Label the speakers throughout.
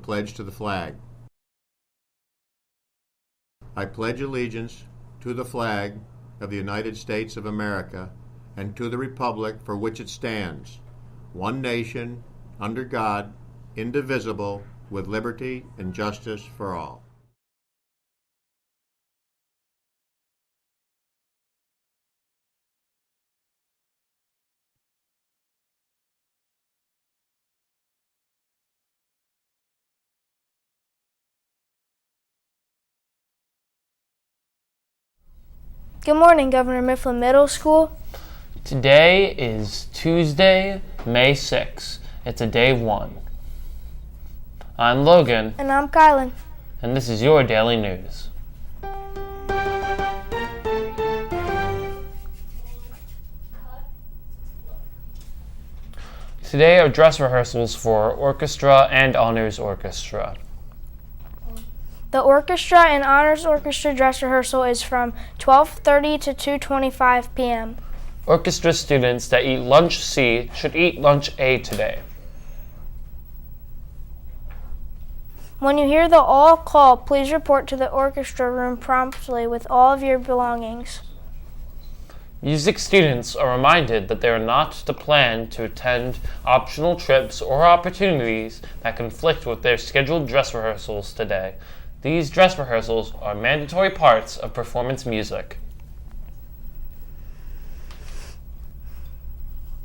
Speaker 1: pledge to the flag. I pledge allegiance to the flag of the United States of America and to the republic for which it stands, one nation, under God, indivisible, with liberty and justice for all.
Speaker 2: Good morning, Governor Mifflin Middle School.
Speaker 3: Today is Tuesday, May 6th. It's a day one. I'm Logan.
Speaker 2: And I'm Kylan.
Speaker 3: And this is your daily news. Today are dress rehearsals for orchestra and honors orchestra.
Speaker 2: The orchestra and honors orchestra dress rehearsal is from 12:30 to 2:25 p.m.
Speaker 3: Orchestra students that eat lunch C should eat lunch A today.
Speaker 2: When you hear the all call, please report to the orchestra room promptly with all of your belongings.
Speaker 3: Music students are reminded that they are not to plan to attend optional trips or opportunities that conflict with their scheduled dress rehearsals today. These dress rehearsals are mandatory parts of performance music.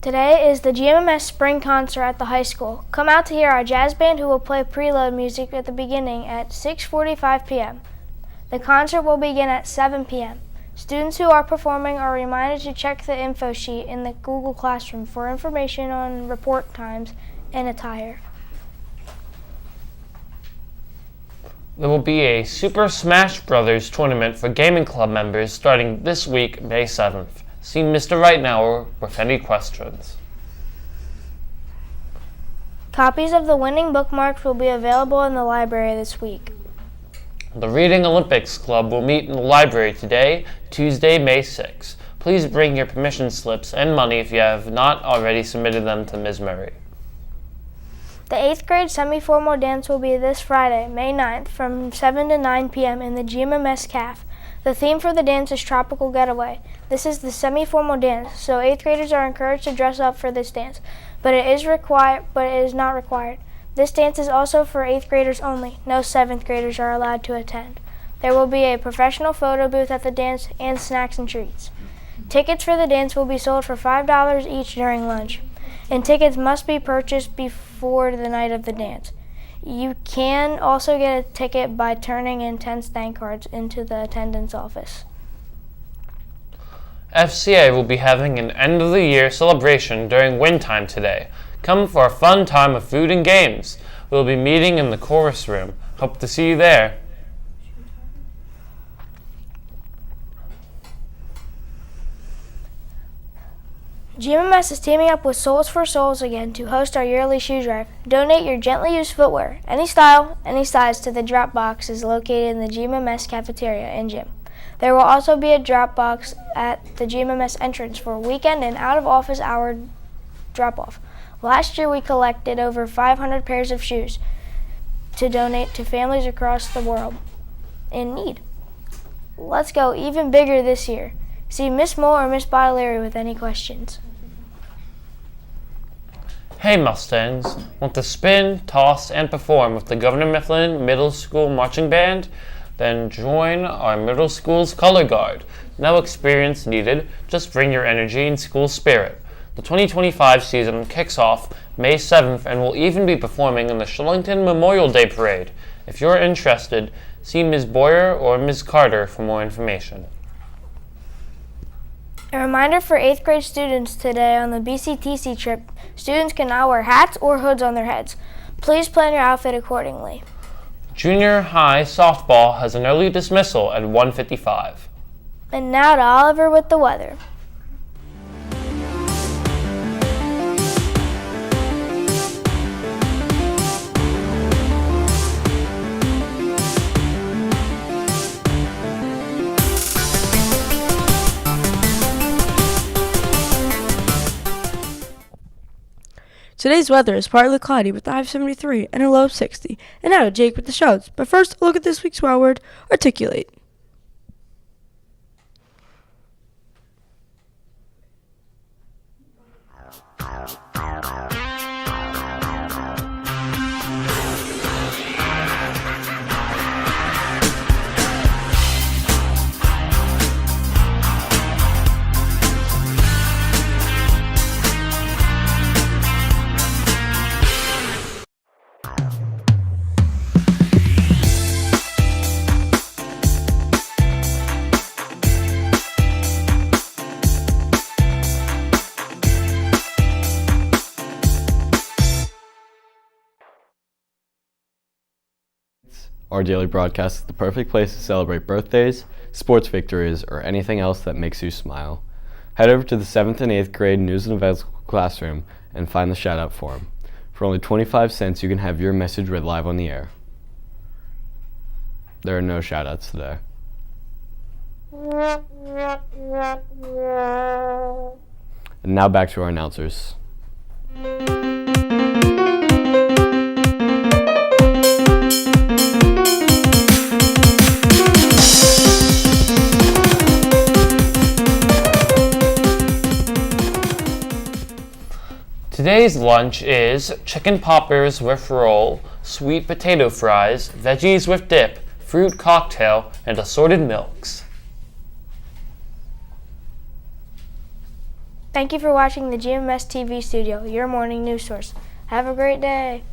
Speaker 2: Today is the GMMS spring concert at the high school. Come out to hear our jazz band who will play prelude music at the beginning at 6:45 p.m. The concert will begin at 7 p.m. Students who are performing are reminded to check the info sheet in the Google Classroom for information on report times and attire.
Speaker 3: There will be a Super Smash Bros. Tournament for gaming club members starting this week, May 7th. See Mr. Rightnower with any questions.
Speaker 2: Copies of the winning bookmarks will be available in the library this week.
Speaker 3: The Reading Olympics Club will meet in the library today, Tuesday, May 6th. Please bring your permission slips and money if you have not already submitted them to Ms. Murray.
Speaker 2: The 8th grade semi-formal dance will be this Friday, May 9th, from 7 to 9 p.m. in the GMMS CAF. The theme for the dance is Tropical Getaway. This is the semi-formal dance, so 8th graders are encouraged to dress up for this dance, but it is not required. This dance is also for 8th graders only. No 7th graders are allowed to attend. There will be a professional photo booth at the dance and snacks and treats. Tickets for the dance will be sold for $5 each during lunch, and tickets must be purchased before the night of the dance. You can also get a ticket by turning in 10 stank cards into the attendance office.
Speaker 3: FCA will be having an end-of-the-year celebration during wind time today. Come for a fun time of food and games. We'll be meeting in the chorus room. Hope to see you there.
Speaker 2: GMMS is teaming up with Souls for Souls again to host our yearly shoe drive. Donate your gently used footwear, any style, any size, to the drop boxes located in the GMMS cafeteria and gym. There will also be a drop box at the GMMS entrance for weekend and out-of-office hour drop-off. Last year we collected over 500 pairs of shoes to donate to families across the world in need. Let's go even bigger this year. See Miss Mole or Miss Baudelaire with any questions.
Speaker 3: Hey Mustangs, want to spin, toss, and perform with the Governor Mifflin Middle School Marching Band? Then join our middle school's color guard. No experience needed, just bring your energy and school spirit. The 2025 season kicks off May 7th and will even be performing in the Shillington Memorial Day Parade. If you're interested, see Ms. Boyer or Ms. Carter for more information.
Speaker 2: A reminder for 8th grade students today on the BCTC trip, students can now wear hats or hoods on their heads. Please plan your outfit accordingly.
Speaker 3: Junior high softball has an early dismissal at 1:55.
Speaker 2: And now to Oliver with the weather.
Speaker 4: Today's weather is partly cloudy with a high of 73 and a low of 60. And now to Jake with the shouts. But first, a look at this week's wow word, articulate.
Speaker 5: Our daily broadcast is the perfect place to celebrate birthdays, sports victories, or anything else that makes you smile. Head over to the 7th and 8th grade news and events classroom and find the shout-out form. For only 25 cents, you can have your message read live on the air. There are no shout-outs today. And now back to our announcers.
Speaker 3: Today's lunch is chicken poppers with roll, sweet potato fries, veggies with dip, fruit cocktail, and assorted milks.
Speaker 2: Thank you for watching the GMMS TV studio, your morning news source. Have a great day.